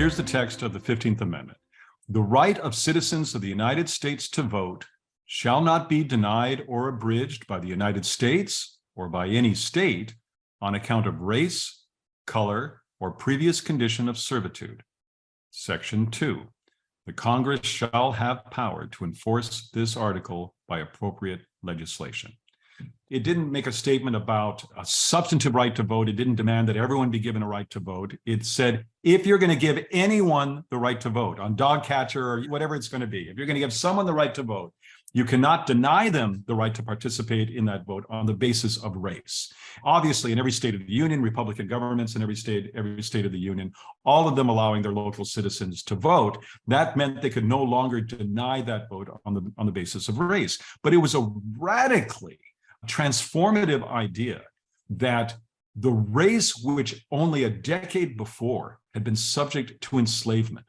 Here's the text of the 15th Amendment. The right of citizens of the United States to vote shall not be denied or abridged by the United States or by any state on account of race, color, or previous condition of servitude. Section 2. The Congress shall have power to enforce this article by appropriate legislation. It didn't make a statement about a substantive right to vote. It didn't demand that everyone be given a right to vote. It said, if you're going to give anyone the right to vote on dog catcher or whatever it's going to be, if you're going to give someone the right to vote, you cannot deny them the right to participate in that vote on the basis of race. Obviously, in every state of the union, Republican governments in every state of the union, all of them allowing their local citizens to vote, that meant they could no longer deny that vote on the basis of race. But it was a radically transformative idea that the race which only a decade before had been subject to enslavement,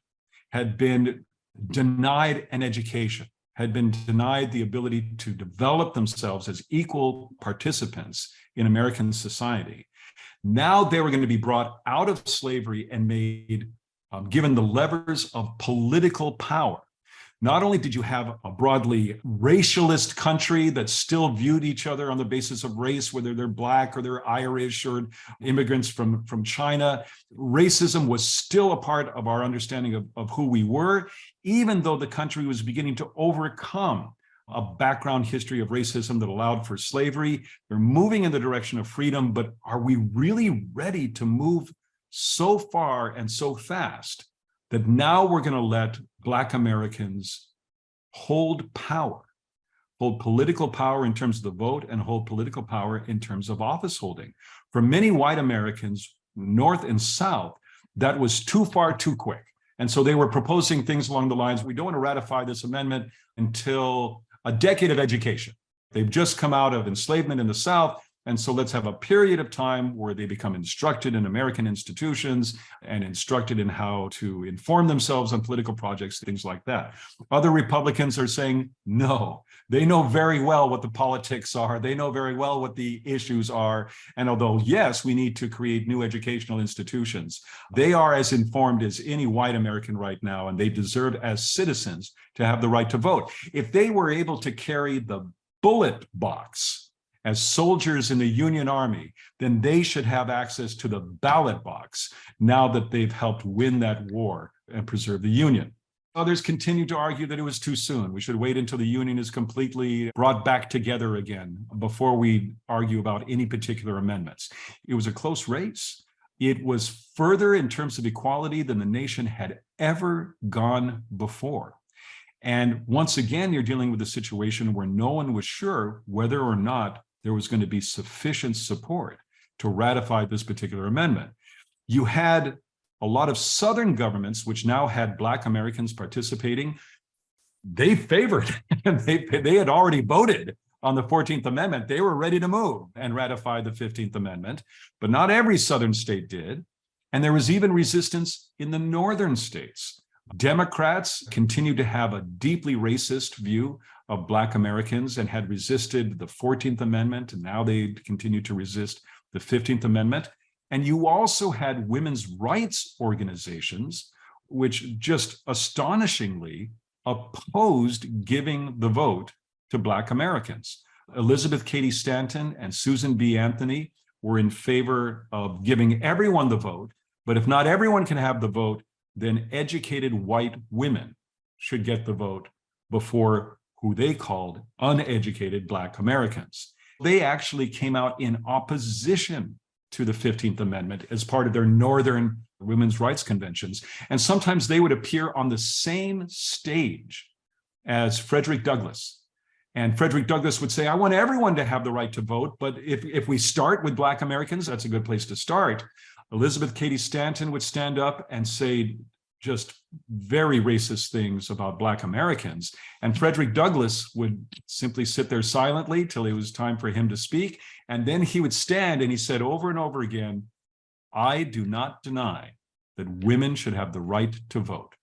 had been denied an education, had been denied the ability to develop themselves as equal participants in American society. Now they were going to be brought out of slavery and made, given the levers of political power. Not only did you have a broadly racialist country that still viewed each other on the basis of race, whether they're Black or they're Irish or immigrants from China, racism was still a part of our understanding of who we were, even though the country was beginning to overcome a background history of racism that allowed for slavery. They're moving in the direction of freedom, but are we really ready to move so far and so fast that now we're going to let Black Americans hold power, hold political power in terms of the vote and hold political power in terms of office holding? For many white Americans, North and South, that was too far, too quick. And so they were proposing things along the lines, we don't want to ratify this amendment until a decade of education. They've just come out of enslavement in the South. And so let's have a period of time where they become instructed in American institutions and instructed in how to inform themselves on political projects, things like that. Other Republicans are saying, no, they know very well what the politics are. They know very well what the issues are. And although, yes, we need to create new educational institutions, they are as informed as any white American right now, and they deserve as citizens to have the right to vote. If they were able to carry the bullet box as soldiers in the Union Army, then they should have access to the ballot box now that they've helped win that war and preserve the Union. Others continue to argue that it was too soon. We should wait until the Union is completely brought back together again before we argue about any particular amendments. It was a close race. It was further in terms of equality than the nation had ever gone before. And once again, you're dealing with a situation where no one was sure whether or not there was going to be sufficient support to ratify this particular amendment. You had a lot of Southern governments, which now had Black Americans participating. They favored, and they had already voted on the 14th Amendment. They were ready to move and ratify the 15th Amendment, but not every Southern state did. And there was even resistance in the Northern states. Democrats continued to have a deeply racist view of Black Americans and had resisted the 14th Amendment, and now they continue to resist the 15th Amendment. And you also had women's rights organizations, which just astonishingly opposed giving the vote to Black Americans. Elizabeth Cady Stanton and Susan B. Anthony were in favor of giving everyone the vote, but if not everyone can have the vote, then educated white women should get the vote before who they called uneducated Black Americans. They actually came out in opposition to the 15th Amendment as part of their Northern women's rights conventions. And sometimes they would appear on the same stage as Frederick Douglass. And Frederick Douglass would say, I want everyone to have the right to vote, but if we start with Black Americans, that's a good place to start. Elizabeth Cady Stanton would stand up and say just very racist things about Black Americans. And Frederick Douglass would simply sit there silently till it was time for him to speak. And then he would stand and he said over and over again, I do not deny that women should have the right to vote.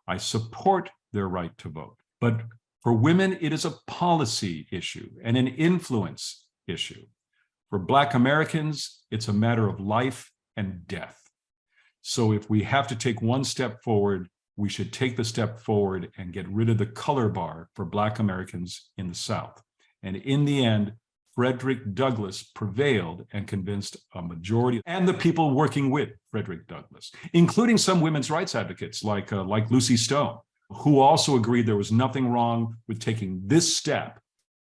I support their right to vote. But for women, it is a policy issue and an influence issue. For Black Americans, it's a matter of life and death. So if we have to take one step forward, we should take the step forward and get rid of the color bar for Black Americans in the South. And in the end, Frederick Douglass prevailed and convinced a majority, and the people working with Frederick Douglass, including some women's rights advocates like Lucy Stone, who also agreed there was nothing wrong with taking this step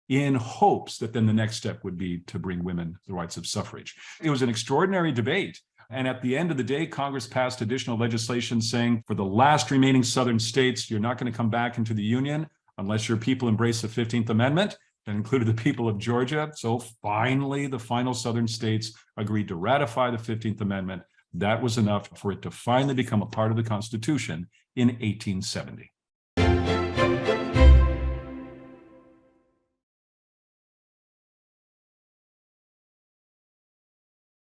in hopes that then the next step would be to bring women the rights of suffrage. It was an extraordinary debate. And at the end of the day, Congress passed additional legislation saying for the last remaining Southern states, you're not going to come back into the Union unless your people embrace the 15th Amendment. That included the people of Georgia. So finally, the final Southern states agreed to ratify the 15th Amendment. That was enough for it to finally become a part of the Constitution in 1870.